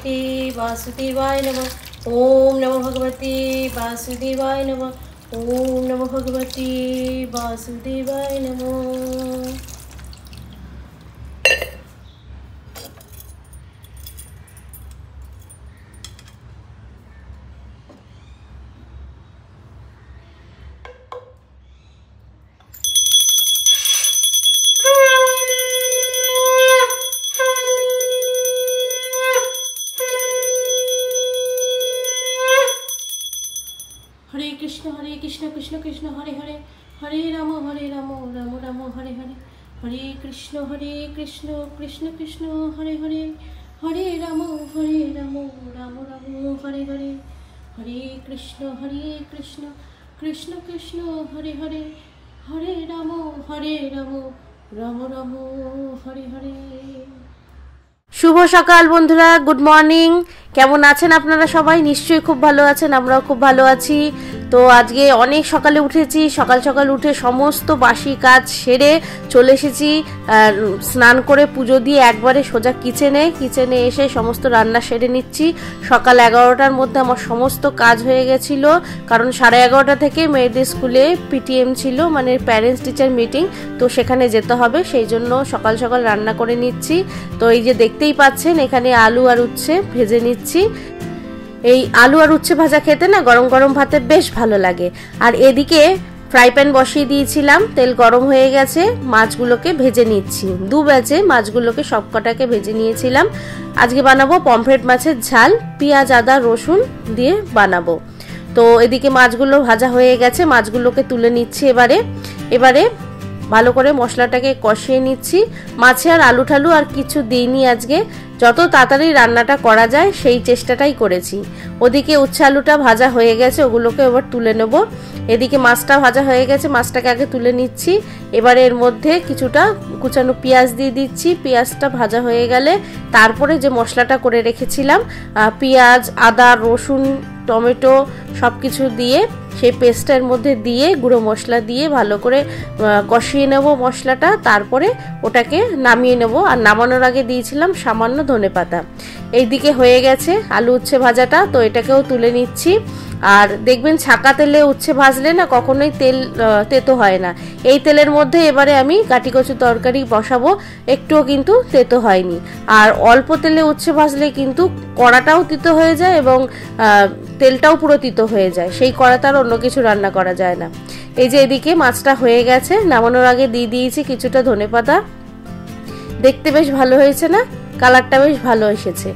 भगवते वासुदेवाय नमः। ओम नमो भगवते वासुदेवाय नमः। ओम नमो भगवते वासुदेवाय नमः। हरे कृष्ण कृष्ण कृष्ण हरे हरे, हरे राम राम राम हरे हरे, हरे कृष्ण कृष्ण कृष्ण हरे हरे, हरे राम राम राम हरे हरे, हरे कृष्ण कृष्ण कृष्ण हरे हरे, हरे राम राम राम हरे हरे। শুভ সকাল বন্ধুরা, গুড মর্নিং। কেমন আছেন আপনারা সবাই? নিশ্চয়ই খুব ভালো আছেন, আমরাও খুব ভালো আছি। তো আজকে অনেক সকালে উঠেছি, সকাল সকাল উঠে সমস্ত বাসি কাজ সেরে চলে এসেছি। স্নান করে পুজো দিয়ে একবারে সোজা কিচেনে এসে সমস্ত রান্না সেরে নিচ্ছি। সকাল 11টার মধ্যে আমার সমস্ত কাজ হয়ে গেছিলো, কারণ 11:30 থেকে মেয়েদের স্কুলে পিটিএম ছিল, মানে প্যারেন্টস টিচার মিটিং, তো সেখানে যেতে হবে, সেই জন্য সকাল সকাল রান্না করে নিচ্ছি। তো এই যে দেখতেই পাচ্ছেন, এখানে আলু আর উচ্ছে ভেজে নিচ্ছি। এই আলু আর উচ্ছে ভাজা খেতে না গরম গরম ভাতে বেশ ভালো লাগে। আর এদিকে ফ্রাই প্যান বসিয়ে দিয়েছিলাম, তেল গরম হয়ে গেছে, মাছগুলোকে ভেজে নিচ্ছি। দু ব্যাচে মাছগুলোকে সবকটাকে ভেজে নিয়েছিলাম। আজকে বানাবো পমফ্রেট মাছের ঝাল, পেঁয়াজ আদা রসুন দিয়ে বানাবো। তো এদিকে মাছগুলো ভাজা হয়ে গেছে, মাছগুলোকে তুলে নিচ্ছি। এবারে ভালো করে মশলাটাকে কষিয়ে নিচ্ছি। মাছে আর আলু ঠালু আর কিছু দিইনি আজকে, যত তাড়াতাড়ি রান্নাটা করা যায় সেই চেষ্টাটাই করেছি। ওদিকে উচ্ছে আলুটা ভাজা হয়ে গেছে, ওগুলোকে এবার তুলে নেব। এদিকে মাছটা ভাজা হয়ে গেছে, মাছটাকে আগে তুলে নিচ্ছি। এবারে এর মধ্যে কিছুটা কুচানো পেঁয়াজ দিয়ে দিচ্ছি। পেঁয়াজটা ভাজা হয়ে গেলে তারপরে যে মশলাটা করে রেখেছিলাম, পেঁয়াজ আদা রসুন টমেটো সব কিছু দিয়ে সেই পেস্টের মধ্যে দিয়ে গুঁড়ো মশলা দিয়ে ভালো করে কষিয়ে নেব মশলাটা, তারপরে ওটাকে নামিয়ে নেব। আর নামানোর আগে দিয়েছিলাম সামান্য ধনেপাতা। এইদিকে হয়ে গেছে আলু উচ্ছে ভাজাটা, তো এটাকেও তুলে নিচ্ছি। আর দেখবেন ছাকা তেলে উচ্ছে ভাজলে না কখনোই তেল তেতো হয় না। এই তেলের মধ্যে এবারে আমি কাটি কচু তরকারি বসাবো, একটুও কিন্তু তেতো হয়নি। আর অল্প তেলে উচ্ছে ভাজলে কিন্তু কড়াটাও তিতো হয়ে যায় এবং তেলটাও পুরো তিতো হয়ে যায়, সেই কড়াতে আর অন্য কিছু রান্না করা যায় না। এই যে এদিকে মাছটা হয়ে গেছে, নামানোর আগে দিয়ে দিয়েছি কিছুটা ধনেপাতা। দেখতে বেশ ভালো হয়েছে না, কালারটা বেশ ভালো এসেছে।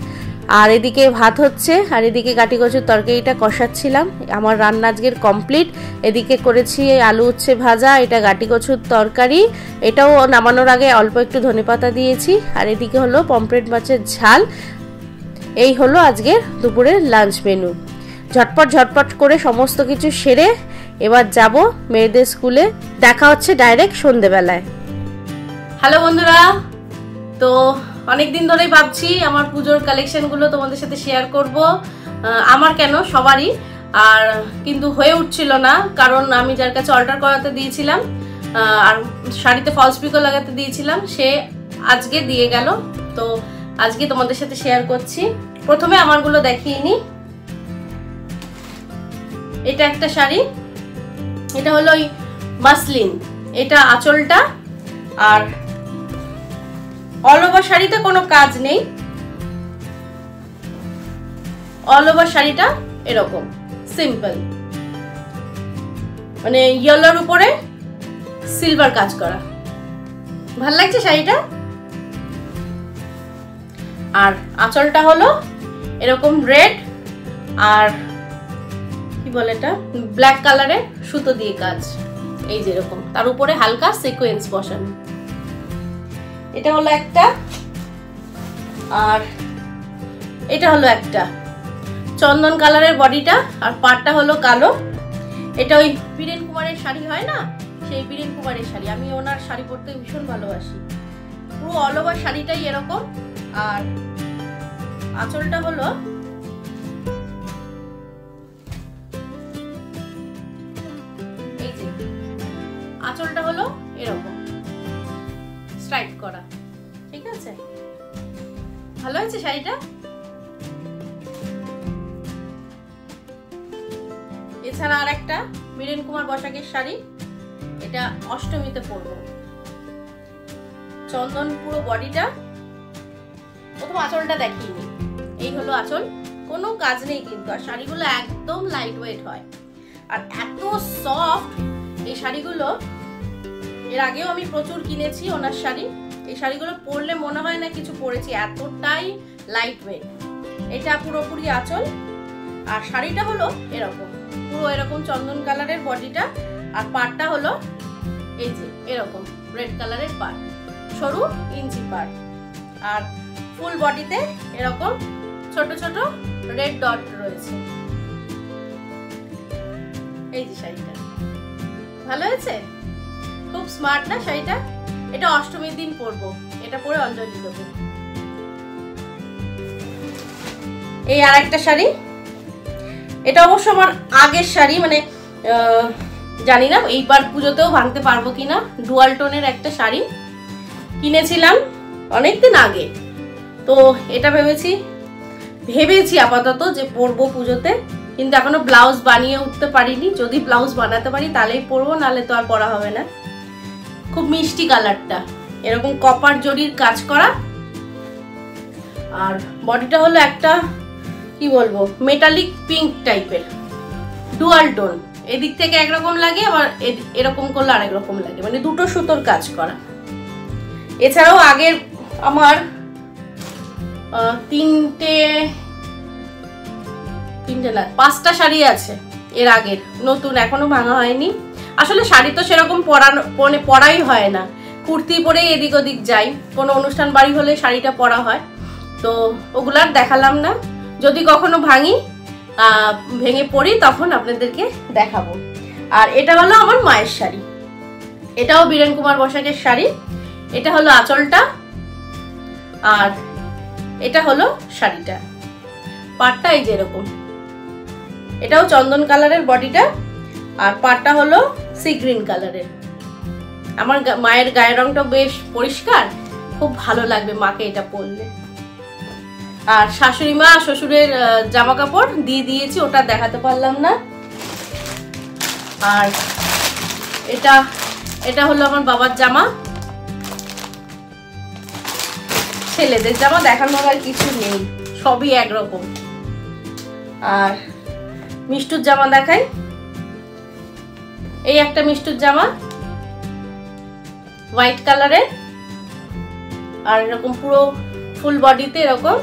আর এদিকে ভাত হচ্ছে, আর এদিকে কাটি কচুর তরকারিটা কষাচ্ছিলাম। আমার রান্না আজকের কমপ্লিট। এদিকে করেছি আলু উচ্ছে ভাজা, এটা কাটি কচুর তরকারি, এটাও নামানোর আগে অল্প একটু ধনেপাতা দিয়েছি। আর এদিকে হলো পমফ্রেট মাছের ঝাল। এই হলো আজকের দুপুরের লাঞ্চ মেনু। ঝটপট করে সমস্ত কিছু সেরে এবার যাব মেয়েদের স্কুলে। দেখা হচ্ছে ডাইরেক্ট সন্ধ্যেবেলায়। হ্যালো বন্ধুরা, তো অনেকদিন ধরেই ভাবছি আমার পুজোর কালেকশনগুলো তোমাদের সাথে শেয়ার করব, আমার কেন সবারই, আর কিন্তু হয়ে উঠছিল না, কারণ আমি যার কাছে অর্ডার করাতে দিয়েছিলাম আর শাড়িতে ফলস পিকো লাগাতে দিয়েছিলাম, সে আজকে দিয়ে গেল। তো আজকে তোমাদের সাথে শেয়ার করছি। প্রথমে আমারগুলো দেখিয়ে নি। এটা একটা শাড়ি, এটা হলো ওই মাসলিন, এটা আঁচলটা, আর অল ওভার শাড়িতে কোনো কাজ নেই। অল ওভার শাড়িটা এরকম সিম্পল, মানে ইয়েলোর উপরে সিলভার কাজ করা, ভাল লাগছে শাড়িটা। আর আঁচলটা হলো এরকম রেড আর কি বলে এটা ব্ল্যাক কালারের সুতো দিয়ে কাজ, এই যে এরকম, তার উপরে হালকা সিকোয়েন্স বসানো। এটা হলো একটা, আর এটা হলো একটা চন্দন কালারের বডিটা, আর পাড়টা হলো কালো। এটা ওই বীরেন কুমারের শাড়ি হয় না, সেই বীরেন কুমারের শাড়ি। আমি ওনার শাড়ি পরতে ভীষণ ভালোবাসি। পুরো অল ওভার শাড়িটাই এরকম। আর আঁচলটা হলো এই যে, আঁচলটা হলো এরকম স্ট্রাইপ করা। ঠিক আছে, ভালো হয়েছে শাড়িটা। এছাড়া আর একটা বীরেন কুমার বসাকের শাড়ি, এটা অষ্টমীতে পরবো। চন্দন পুরো বডিটা, প্রথম আঁচলটা দেখিনি, এই হলো আঁচল, কোনো কাজ নেই কিন্তু। আর শাড়িগুলো একদম লাইট ওয়েট হয় আর এত সফট এই শাড়িগুলো। এর আগেও আমি প্রচুর কিনেছি ওনার শাড়ি, এই শাড়িগুলো পরলে মনে হয় না কিছু পরেছি, এতটাই লাইট ওয়েট। এটা পুরোপুরি আঁচল আর শাড়িটা হলো এরকম, পুরো এরকম চন্দন কালারের বডিটা, আর পাড়টা হলো এই যে এরকম রেড কালারের পাড়, সরু ইঞ্চি পাড়, আর ফুল বডিতে এরকম ছোট ছোট রেড ডট রয়েছে। এই যে শাড়িটা ভালো হয়েছে, খুব স্মার্ট না শাড়িটা? এটা অষ্টমীর দিন পরবো, এটা পরে অঞ্জলি দেবো। এই আর একটা শাড়ি, এটা অবশ্য আমার আগের শাড়ি, মানে জানি না এইবার পুজোতেও ভাঙতে পারবো কিনা। ডুয়াল টোনের একটা শাড়ি কিনেছিলাম অনেকদিন আগে, তো এটা ভেবেছি আপাতত যে পরবো পুজোতে, কিন্তু এখনো ব্লাউজ বানিয়ে উঠতে পারিনি। যদি ব্লাউজ বানাতে পারি তাহলেই পরবো, নাহলে তো আর পরা হবে না। খুব মিষ্টি কালারটা, এরকম কপার জরির কাজ করা, আর বডিটা হলো একটা কি বলবো মেটালিক পিঙ্ক টাইপের, ডুয়াল টোন। এদিক থেকে একরকম লাগে, আবার এরকম করলে আরেক রকম লাগে, মানে দুটো সুতোর কাজ করা। এছাড়াও আগের আমার তিনটে না 5টা শাড়ি আছে এর আগের, নতুন, এখনো ভাঙা হয়নি। আসলে শাড়ি তো সেরকম পরাই হয় না, কুর্তি পরে এদিক ওদিক যাই, কোনো অনুষ্ঠান বাড়ি হলে শাড়িটা পরা হয়, তো ওগুলার দেখালাম না। যদি কখনো ভেঙে পড়ি তখন আপনাদেরকে দেখাবো। আর এটা হলো আমার মায়ের শাড়ি, এটাও বীরেন কুমার বসাকের শাড়ি। এটা হলো আঁচলটা আর এটা হলো শাড়িটা, পাড়টা এই যে এরকম, এটাও চন্দন কালারের বডিটা, আর পাড়টা হলো সি গ্রিন কালারের। আমার মায়ের গায়ের রংটা বেশ পরিষ্কার, খুব ভালো লাগবে মাকে এটা পরলে। আর শাশুড়ি মা শ্বশুরের জামা কাপড় দিয়ে দিয়েছি, ওটা দেখাতে পারলাম না। আর এটা হলো আমার বাবার জামা, ছেলেদের জামা দেখানোর আর কিছু নেই, সবই একরকম। আর মিষ্টুর জামা দেখাই, এই একটা মিষ্টুর জামা হোয়াইট কালারের, আর এরকম পুরো ফুল বডিতে এরকম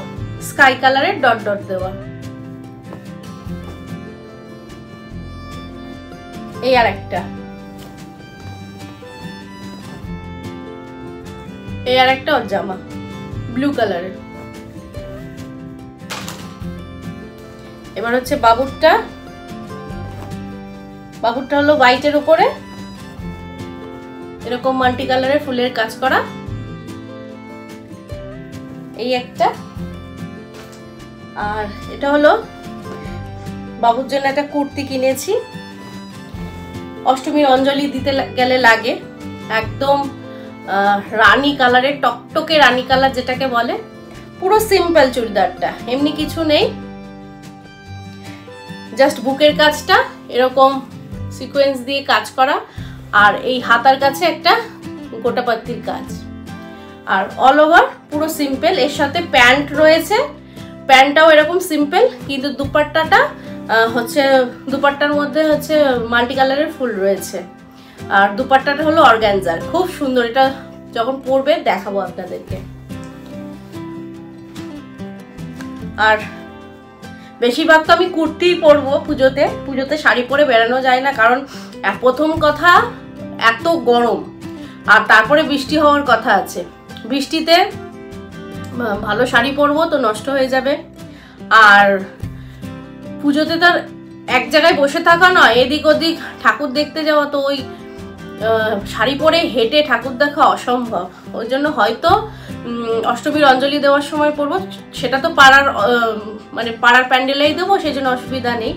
স্কাই কালারের ডট ডট দেওয়া। এই আর একটা ওর জামা ব্লু কালারের। এবার হচ্ছে বাবুরটা হলো হোয়াইটের উপরে এরকম মাল্টি কালারের ফুলের কাজ করা, এই একটা। আর এটা হলো বাবুর জন্য একটা কুর্তি কিনেছি, অষ্টমীর অঞ্জলি দিতে গেলে লাগে, একদম রানী কালারের, টকটকে রানী কালার যেটাকে বলে। পুরো সিম্পল চুড়িদারটা, এমনি কিছু নেই, জাস্ট বুকের কাজটা এরকম সিকোয়েন্স দিয়ে কাজ করা, আর এই হাতার কাছে একটা গোটাপাত্তির কাজ, আর অল ওভার পুরো সিম্পল। এর সাথে প্যান্ট রয়েছে, প্যান্টটাও এরকম সিম্পল, কিন্তু দুপাট্টাটা দুপাট্টার মধ্যে হচ্ছে মাল্টি কালারের ফুল রয়েছে, আর দুপাট্টাটা হলো অর্গানজার, খুব সুন্দর। এটা যখন পরবে দেখাবো আপনাদেরকে। আর বেশিরভাগ তো আমি কুর্তিই পরবো পুজোতে শাড়ি পরে বেড়ানো যায় না, কারণ প্রথম কথা এত গরম, আর তারপরে বৃষ্টি হওয়ার কথা আছে। বৃষ্টিতে ভালো শাড়ি পরবো তো নষ্ট হয়ে যাবে, আর পুজোতে তো এক জায়গায় বসে থাকা নয়, এদিক ওদিক ঠাকুর দেখতে যাওয়া, তো ওই শাড়ি পরে হেঁটে ঠাকুর দেখা অসম্ভব। ওই জন্য হয়তো অষ্টমীর অঞ্জলি দেওয়ার সময় পরবো, সেটা তো পাড়ার প্যান্ডেলেই দেবো, সেই জন্য অসুবিধা নেই।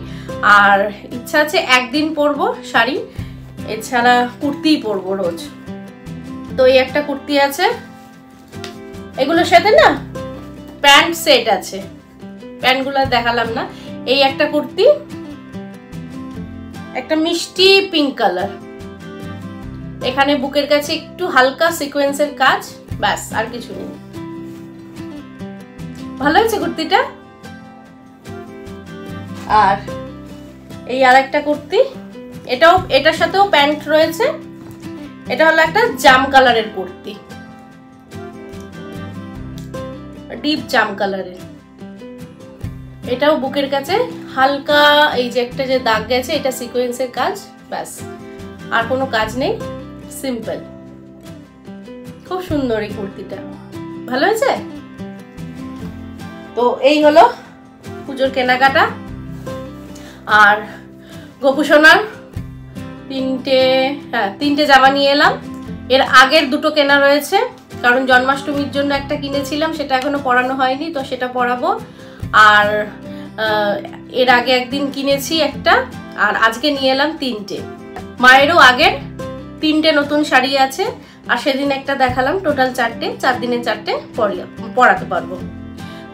আর ইচ্ছা আছে একদিন পরবো শাড়ি, এছাড়া কুর্তিই পরবো রোজ। তো এই একটা কুর্তি আছে, এগুলোর সাথে না প্যান্ট সেট আছে, প্যান্টগুলো দেখালাম না। এই একটা কুর্তি, একটা মিষ্টি পিঙ্ক কালার, এখানে বুকের কাছে একটু হালকা সিকোয়েন্সের কাজ, ব্যাস আর কিছু নেই। ভালো হয়েছে কুর্তিটা। আর এই আরেকটা কুর্তি, এটার সাথেও প্যান্ট রয়েছে। এটা হলো একটা জাম কালারের কুর্তি, ডিপ জাম কালারের। এটাও বুকের কাছে হালকা এই যে একটা যে দাগ গেছে, এটা সিকোয়েন্সের কাজ, ব্যাস আর কোনো কাজ নেই, সিম্পল। খুব সুন্দর এই কুর্তিটা, ভালো হয়েছে। তো এই হলো পুজোর কেনাকাটা। আর গোপুসোনার তিনটে জামা নিয়ে এলাম। এর আগের দুটো কেনা রয়েছে, কারণ জন্মাষ্টমীর জন্য একটা কিনেছিলাম, সেটা এখনো পরানো হয়নি, তো সেটা পরাবো। আর এর আগে একদিন কিনেছি একটা, আর আজকে নিয়ে এলাম তিনটে। মায়েরও আগের তিনটে নতুন শাড়ি আছে, আর সেদিন একটা দেখালাম। টোটাল 4 দিনে 4টে পরাতে পারবো।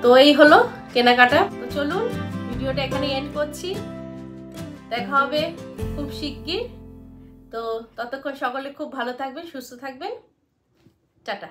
তো এই হলো কেনাকাটা। তো চলুন ভিডিওটা এখানে এন্ড করছি, দেখা হবে খুব শিগগির। তো ততক্ষণ সকলে খুব ভালো থাকবেন, সুস্থ থাকবেন, টাটা।